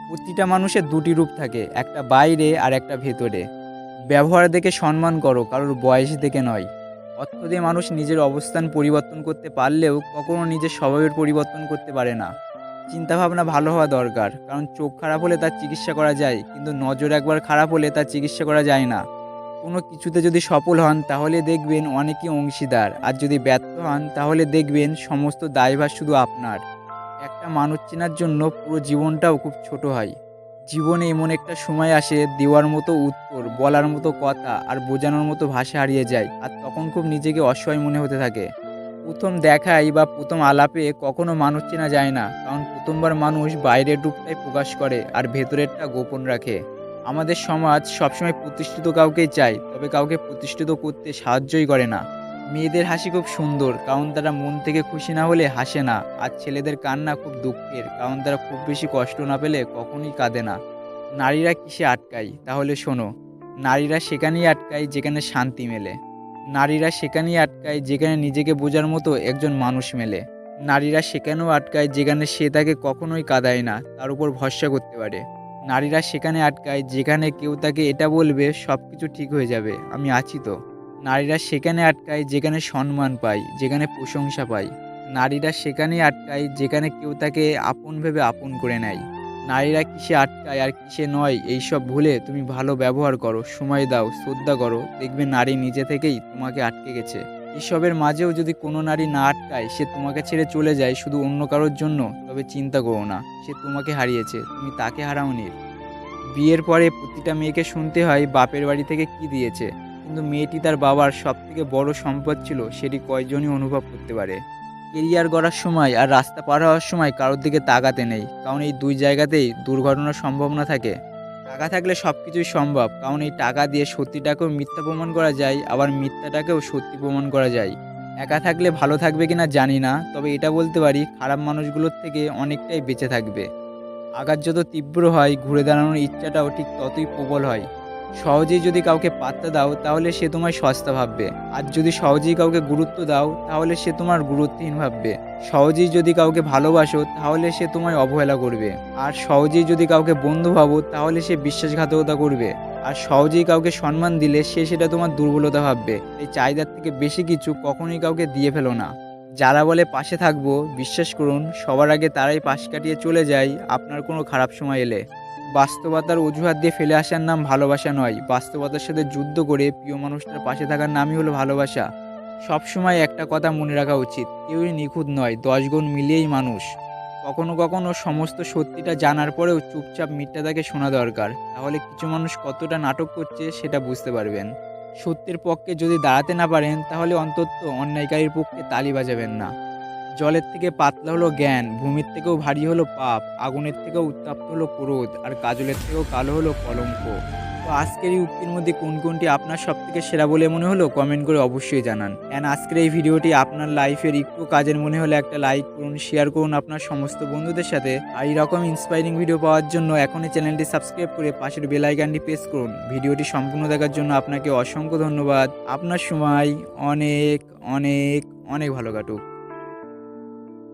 প্রতিটা মানুষের দুটি রূপ থাকে, একটা বাইরে আর একটা ভেতরে। ব্যবহার দেখে সম্মান করো, কারোর বয়স দেখে নয়। অর্থ দিয়ে মানুষ নিজের অবস্থান পরিবর্তন করতে পারলেও কখনো নিজের স্বভাবের পরিবর্তন করতে পারে না। চিন্তাভাবনা ভালো হওয়া দরকার, কারণ চোখ খারাপ হলে তার চিকিৎসা করা যায়, কিন্তু নজর একবার খারাপ হলে তার চিকিৎসা করা যায় না। কোনো কিছুতে যদি সফল হন তাহলে দেখবেন অনেকেই অংশীদার, আর যদি ব্যর্থ হন তাহলে দেখবেন সমস্ত দায়ভার শুধু আপনার। একটা মানুষ চেনার জন্য পুরো জীবনটাও খুব ছোট হয়। জীবনে এমন একটা সময় আসে দেওয়ার মতো উত্তর, বলার মতো কথা আর বোঝানোর মতো ভাষা হারিয়ে যায়, আর তখন খুব নিজেকে অসহায় মনে হতে থাকে। প্রথম দেখাই বা প্রথম আলাপে কখনো মানুষ চেনা যায় না, কারণ প্রথমবার মানুষ বাইরের রূপটাই প্রকাশ করে আর ভেতরেরটা গোপন রাখে। আমাদের সমাজ সবসময় প্রতিষ্ঠিত কাউকেই চায়, তবে কাউকে প্রতিষ্ঠিত করতে সাহায্যই করে না। মেয়েদের হাসি খুব সুন্দর, কারণ তারা মন থেকে খুশি না হলে হাসে না, আর ছেলেদের কান্না খুব দুঃখের, কারণ তারা খুব বেশি কষ্ট না পেলে কখনোই কাঁদে না। নারীরা কিসে আটকায়? তাহলে শোনো। নারীরা সেখানেই আটকায় যেখানে শান্তি মেলে। নারীরা সেখানেই আটকায় যেখানে নিজেকে বোঝার মতো একজন মানুষ মেলে। নারীরা সেখানেও আটকায় যেখানে সে তাকে কখনোই কাঁদায় না, তার উপর ভরসা করতে পারে। নারীরা সেখানে আটকায় যেখানে কেউ তাকে এটা বলবে সব কিছু ঠিক হয়ে যাবে, আমি আছি তো। নারীরা সেখানে আটকায় যেখানে সম্মান পায়, যেখানে প্রশংসা পায়। নারীরা সেখানেই আটকায় যেখানে কেউ তাকে আপন ভেবে আপন করে নেয়। নারীরা কিসে আটকায় আর কিসে নয় এইসব ভুলে তুমি ভালো ব্যবহার করো, সময় দাও, শ্রদ্ধা করো, দেখবে নারী নিজে থেকেই তোমাকে আটকে গেছে। এসবের মাঝেও যদি কোনো নারী না আটকায়, সে তোমাকে ছেড়ে চলে যায় শুধু অন্য কারোর জন্য, তবে চিন্তা করো না, সে তোমাকে হারিয়েছে, তুমি তাকে হারাওনি। বিয়ের পরে প্রতিটা মেয়েকে শুনতে হয় বাপের বাড়ি থেকে কি দিয়েছে, কিন্তু মেয়েটি তার বাবার সবথেকে বড় সম্পদ ছিল, সেটি কয়জনই অনুভব করতে পারে। কেরিয়ার গড়ার সময় আর রাস্তা পার হওয়ার সময় কারোর দিকে তাকাতে নেই, কারণ এই দুই জায়গাতেই দুর্ঘটনার সম্ভাবনা থাকে। টাকা থাকলে সব কিছুই সম্ভব, কারণ এই টাকা দিয়ে সত্যিটাকেও মিথ্যা প্রমাণ করা যায়, আবার মিথ্যাটাকেও সত্যি প্রমাণ করা যায়। একা থাকলে ভালো থাকবে কিনা জানি না, তবে এটা বলতে পারি খারাপ মানুষগুলোর থেকে অনেকটাই বেঁচে থাকবে। আঘাত যত তীব্র হয়, ঘুরে দাঁড়ানোর ইচ্ছাটাও ঠিক ততই প্রবল হয়। সহজেই যদি কাউকে পাত্তা দাও তাহলে সে তোমায় সস্তা ভাববে, আর যদি সহজেই কাউকে গুরুত্ব দাও তাহলে সে তোমার গুরুত্বহীন ভাববে। সহজেই যদি কাউকে ভালোবাসো তাহলে সে তোমায় অবহেলা করবে, আর সহজেই যদি কাউকে বন্ধু ভাবো তাহলে সে বিশ্বাসঘাতকতা করবে, আর সহজেই কাউকে সম্মান দিলে সে সেটা তোমার দুর্বলতা ভাববে। এই চাহিদার থেকে বেশি কিছু কখনোই কাউকে দিয়ে ফেলো না। যারা বলে পাশে থাকবো, বিশ্বাস করুন সবার আগে তারাই পাশ কাটিয়ে চলে যায় আপনার কোনো খারাপ সময় এলে। বাস্তবতার অজুহাত দিয়ে ফেলে আসার নাম ভালোবাসা নয়, বাস্তবতার সাথে যুদ্ধ করে প্রিয় মানুষটার পাশে থাকার নামই হলো ভালোবাসা। সবসময় একটা কথা মনে রাখা উচিত, কেউই নিখুঁত নয়, 10 গুণ মিলিয়েই মানুষ। কখনো কখনো সমস্ত সত্যিটা জানার পরেও চুপচাপ মিথ্যাটাকে শোনা দরকার, তাহলে কিছু মানুষ কতটা নাটক করছে সেটা বুঝতে পারবেন। সত্যের পক্ষে যদি দাঁড়াতে না পারেন তাহলে অন্তত অন্যায়কারীর পক্ষে তালি বাজাবেন না। জলের থেকে পাতলা হলো জ্ঞান, ভূমির থেকেও ভারী হলো পাপ, আগুনের থেকেও উত্তপ্ত হলো ক্রোধ, আর কাজলের থেকেও কালো হলো কলঙ্ক। তো আজকের এই উক্তির মধ্যে কোন কোনটি আপনার সবথেকে সেরা বলে মনে হলো কমেন্ট করে অবশ্যই জানান। অ্যান্ড আজকের এই ভিডিওটি আপনার লাইফের একটু কাজের মনে হলে একটা লাইক করুন, শেয়ার করুন আপনার সমস্ত বন্ধুদের সাথে। আর এইরকম ইন্সপায়ারিং ভিডিও পাওয়ার জন্য এখনই চ্যানেলটি সাবস্ক্রাইব করে পাশের বেল আইকনটি প্রেস করুন। ভিডিওটি সম্পূর্ণ দেখার জন্য আপনাকে অসংখ্য ধন্যবাদ। আপনার সময় অনেক অনেক অনেক ভালো কাটুক।